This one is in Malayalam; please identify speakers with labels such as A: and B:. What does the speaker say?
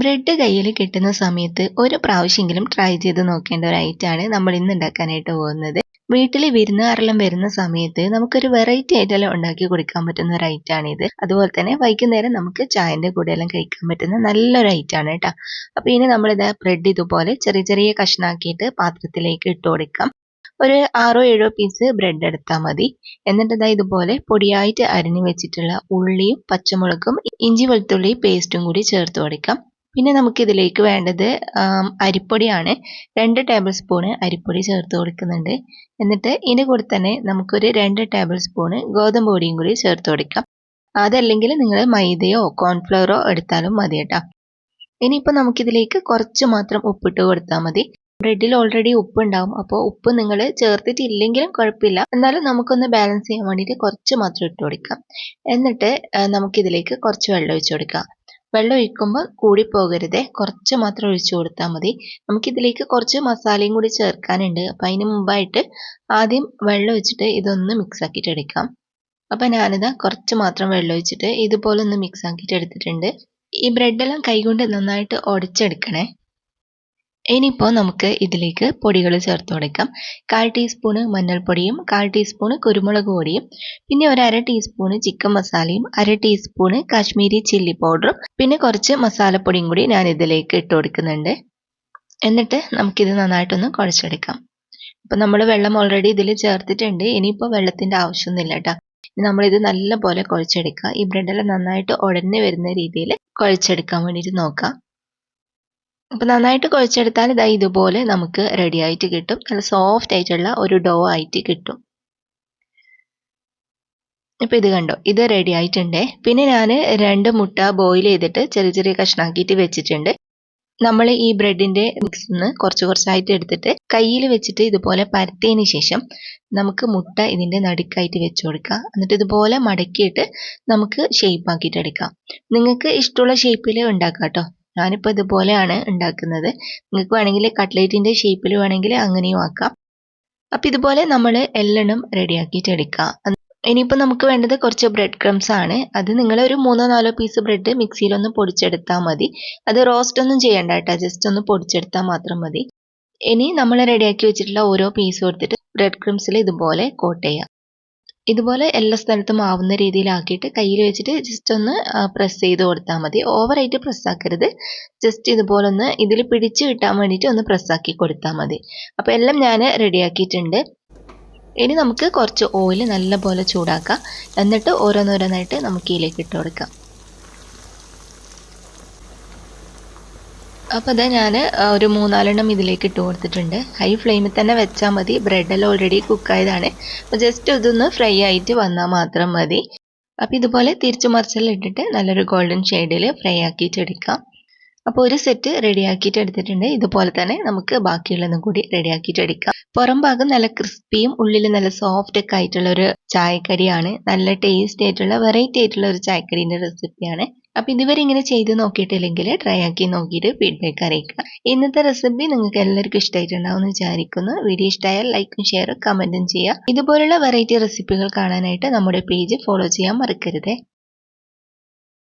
A: ബ്രെഡ് കയ്യിൽ കിട്ടുന്ന സമയത്ത് ഒരു പ്രാവശ്യമെങ്കിലും ട്രൈ ചെയ്ത് നോക്കേണ്ട ഒരു ഐറ്റമാണ് നമ്മൾ ഇന്ന് ഉണ്ടാക്കാനായിട്ട് പോകുന്നത്. വീട്ടിൽ വിരുന്നുകാരെല്ലാം വരുന്ന സമയത്ത് നമുക്കൊരു വെറൈറ്റി ആയിട്ടെല്ലാം ഉണ്ടാക്കി കൊടുക്കാൻ പറ്റുന്ന ഒരു ഐറ്റമാണ് ഇത്. അതുപോലെ തന്നെ വൈകുന്നേരം നമുക്ക് ചായൻ്റെ കൂടെ എല്ലാം കഴിക്കാൻ പറ്റുന്ന നല്ലൊരു ഐറ്റമാണ് കേട്ടോ. അപ്പോൾ ഇനി നമ്മളിത് ബ്രെഡ് ഇതുപോലെ ചെറിയ ചെറിയ കഷ്ണാക്കിയിട്ട് പാത്രത്തിലേക്ക് ഇട്ട് കൊടുക്കാം. ഒരു 6-7 പീസ് ബ്രെഡ് എടുത്താൽ മതി. എന്നിട്ട് ഇതാ ഇതുപോലെ പൊടിയായിട്ട് അരിഞ്ഞു വെച്ചിട്ടുള്ള ഉള്ളിയും പച്ചമുളകും ഇഞ്ചി വെളുത്തുള്ളി പേസ്റ്റും കൂടി ചേർത്ത് കൊടുക്കാം. പിന്നെ നമുക്കിതിലേക്ക് വേണ്ടത് അരിപ്പൊടിയാണ്. 2 ടേബിൾ സ്പൂണ് അരിപ്പൊടി ചേർത്ത് കൊടുക്കുന്നുണ്ട്. എന്നിട്ട് ഇതിൻ്റെ കൂടെ തന്നെ നമുക്കൊരു 2 ടേബിൾ സ്പൂണ് ഗോതമ്പ് പൊടിയും കൂടി ചേർത്ത് കൊടുക്കാം. അതല്ലെങ്കിൽ നിങ്ങൾ മൈദയോ കോൺഫ്ലവറോ എടുത്താലും മതി കേട്ടോ. ഇനിയിപ്പോൾ നമുക്കിതിലേക്ക് കുറച്ച് മാത്രം ഉപ്പിട്ട് കൊടുത്താൽ മതി. ബ്രെഡിൽ ഓൾറെഡി ഉപ്പ് ഉണ്ടാവും, അപ്പോൾ ഉപ്പ് നിങ്ങൾ ചേർത്തിട്ടില്ലെങ്കിലും കുഴപ്പമില്ല. എന്നാലും നമുക്കൊന്ന് ബാലൻസ് ചെയ്യാൻ വേണ്ടിയിട്ട് കുറച്ച് മാത്രം ഇട്ട് കൊടുക്കാം. എന്നിട്ട് നമുക്കിതിലേക്ക് കുറച്ച് വെള്ളം ഒഴിച്ച് കൊടുക്കാം. വെള്ളം ഒഴിക്കുമ്പോൾ കൂടി പോകരുത്, കുറച്ച് മാത്രം ഒഴിച്ചു കൊടുത്താൽ മതി. നമുക്കിതിലേക്ക് കുറച്ച് മസാലയും കൂടി ചേർക്കാനുണ്ട്. അപ്പം അതിന് മുമ്പായിട്ട് ആദ്യം വെള്ളം ഒഴിച്ചിട്ട് ഇതൊന്ന് മിക്സ് ആക്കിയിട്ട് എടുക്കാം. അപ്പം ഞാനിതാ കുറച്ച് മാത്രം വെള്ളം ഒഴിച്ചിട്ട് ഇതുപോലെ ഒന്ന് മിക്സ് ആക്കിയിട്ട് എടുത്തിട്ടുണ്ട്. ഈ ബ്രെഡെല്ലാം കൈകൊണ്ട് നന്നായിട്ട് ഉടച്ചെടുക്കണേ. ഇനിയിപ്പോൾ നമുക്ക് ഇതിലേക്ക് പൊടികൾ ചേർത്ത് കൊടുക്കാം. 1/4 ടീസ്പൂണ് മഞ്ഞൾപ്പൊടിയും 1/4 ടീസ്പൂണ് കുരുമുളക് പൊടിയും പിന്നെ ഒരു 1/2 ടീസ്പൂണ് ചിക്കൻ മസാലയും 1/2 ടീസ്പൂണ് കാശ്മീരി ചില്ലി പൗഡറും പിന്നെ കുറച്ച് മസാലപ്പൊടിയും കൂടി ഞാൻ ഇതിലേക്ക് ഇട്ട് കൊടുക്കുന്നുണ്ട്. എന്നിട്ട് നമുക്കിത് നന്നായിട്ടൊന്ന് കുഴച്ചെടുക്കാം. അപ്പോൾ നമ്മൾ വെള്ളം ഓൾറെഡി ഇതിൽ ചേർത്തിട്ടുണ്ട്. ഇനിയിപ്പോൾ വെള്ളത്തിൻ്റെ ആവശ്യമൊന്നുമില്ല കേട്ടോ. നമ്മളിത് നല്ലപോലെ കുഴച്ചെടുക്കുക. ഈ ബ്രെഡെല്ലാം നന്നായിട്ട് ഉടഞ്ഞു വരുന്ന രീതിയിൽ കുഴച്ചെടുക്കാൻ വേണ്ടിയിട്ട് നോക്കാം. അപ്പോൾ നന്നായിട്ട് കുഴച്ചെടുത്താൽ ഇതാ ഇതുപോലെ നമുക്ക് റെഡി ആയിട്ട് കിട്ടും. നല്ല സോഫ്റ്റ് ആയിട്ടുള്ള ഒരു ഡോ ആയിട്ട് കിട്ടും. ഇപ്പോൾ ഇത് കണ്ടോ, ഇത് റെഡി ആയിട്ടുണ്ട്. പിന്നെ ഞാൻ 2 മുട്ട ബോയിൽ ചെയ്തിട്ട് ചെറിയ ചെറിയ കഷ്ണാക്കിയിട്ട് വെച്ചിട്ടുണ്ട്. നമ്മൾ ഈ ബ്രെഡിൻ്റെ മിക്സിന്ന് കുറച്ച് കുറച്ചായിട്ട് എടുത്തിട്ട് കയ്യിൽ വെച്ചിട്ട് ഇതുപോലെ പരത്തിയതിന് ശേഷം നമുക്ക് മുട്ട ഇതിൻ്റെ നടുക്കായിട്ട് വെച്ച് കൊടുക്കുക. എന്നിട്ട് ഇതുപോലെ മടക്കിയിട്ട് നമുക്ക് ഷേപ്പ് ആക്കിയിട്ട് എടുക്കാം. നിങ്ങൾക്ക് ഇഷ്ടമുള്ള ഷേപ്പിൽ ഉണ്ടാക്കാം കേട്ടോ. ഞാനിപ്പോൾ ഇതുപോലെയാണ് ഉണ്ടാക്കുന്നത്. നിങ്ങൾക്ക് വേണമെങ്കിൽ കട്ട്ലേറ്റിൻ്റെ ഷേപ്പിൽ വേണമെങ്കിൽ അങ്ങനെയും ആക്കാം. അപ്പം ഇതുപോലെ നമ്മൾ എല്ലാം റെഡിയാക്കിയിട്ട് എടുക്കുക. ഇനിയിപ്പോൾ നമുക്ക് വേണ്ടത് കുറച്ച് ബ്രെഡ് ക്രംസ് ആണ്. അത് നിങ്ങൾ ഒരു 3-4 പീസ് ബ്രെഡ് മിക്സിയിലൊന്ന് പൊടിച്ചെടുത്താൽ മതി. അത് റോസ്റ്റ് ഒന്നും ചെയ്യണ്ട കേട്ടോ, ജസ്റ്റ് ഒന്ന് പൊടിച്ചെടുത്താൽ മാത്രം മതി. ഇനി നമ്മൾ റെഡിയാക്കി വെച്ചിട്ടുള്ള ഓരോ പീസും എടുത്തിട്ട് ബ്രെഡ് ക്രംസിൽ ഇതുപോലെ കോട്ട് ചെയ്യാം. ഇതുപോലെ എല്ലാ സ്ഥലത്തും ആവുന്ന രീതിയിലാക്കിയിട്ട് കയ്യിൽ വെച്ചിട്ട് ജസ്റ്റ് ഒന്ന് പ്രസ് ചെയ്ത് കൊടുത്താൽ മതി. ഓവറായിട്ട് പ്രസ്സാക്കരുത്, ജസ്റ്റ് ഇതുപോലെ ഒന്ന് ഇതിൽ പിടിച്ച് കിട്ടാൻ വേണ്ടിയിട്ട് ഒന്ന് പ്രസ്സാക്കി കൊടുത്താൽ മതി. അപ്പോൾ എല്ലാം ഞാൻ റെഡിയാക്കിയിട്ടുണ്ട്. ഇനി നമുക്ക് കുറച്ച് ഓയിൽ നല്ലപോലെ ചൂടാക്കാം. എന്നിട്ട് ഓരോന്നോരോന്നായിട്ട് നമുക്ക് ഇതിലേക്ക് ഇട്ട് കൊടുക്കാം. അപ്പോൾ അതാ ഞാൻ ഒരു 3-4 ഇതിലേക്ക് ഇട്ട് കൊടുത്തിട്ടുണ്ട്. ഹൈ ഫ്ലെയിമിൽ തന്നെ വെച്ചാൽ മതി. ബ്രെഡെല്ലാം ഓൾറെഡി കുക്കായതാണ്. അപ്പോൾ ജസ്റ്റ് ഇതൊന്ന് ഫ്രൈ ആയിട്ട് വന്നാൽ മാത്രം മതി. അപ്പോൾ ഇതുപോലെ തിരിച്ചു മറിച്ചെല്ലാം ഇട്ടിട്ട് നല്ലൊരു ഗോൾഡൻ ഷെയ്ഡിൽ ഫ്രൈ ആക്കിയിട്ട് എടുക്കാം. അപ്പോൾ ഒരു സെറ്റ് റെഡിയാക്കിയിട്ട് എടുത്തിട്ടുണ്ട്. ഇതുപോലെ തന്നെ നമുക്ക് ബാക്കിയുള്ളതും കൂടി റെഡിയാക്കിയിട്ട് എടുക്കാം. പുറം ഭാഗം നല്ല ക്രിസ്പിയും ഉള്ളിൽ നല്ല സോഫ്റ്റ് ഒക്കെ ആയിട്ടുള്ള ഒരു ചായക്കടിയാണ്. നല്ല ടേസ്റ്റി ആയിട്ടുള്ള വെറൈറ്റി ആയിട്ടുള്ള ഒരു ചായക്കടീൻ്റെ റെസിപ്പിയാണ്. അപ്പോൾ ഇതുവരെ ഇങ്ങനെ ചെയ്ത് നോക്കിയിട്ടില്ലെങ്കിൽ ട്രൈ ആക്കി നോക്കിയിട്ട് ഫീഡ്ബാക്ക് അറിയിക്കുക. ഇന്നത്തെ റെസിപ്പി നിങ്ങൾക്ക് എല്ലാവർക്കും ഇഷ്ടമായിട്ടുണ്ടാവും എന്ന് വിചാരിക്കുന്നു. വീഡിയോ ഇഷ്ടമായാൽ ലൈക്കും ഷെയറും കമൻറ്റും ചെയ്യുക. ഇതുപോലുള്ള വെറൈറ്റി റെസിപ്പികൾ കാണാനായിട്ട് നമ്മുടെ പേജ് ഫോളോ ചെയ്യാൻ മറക്കരുത്.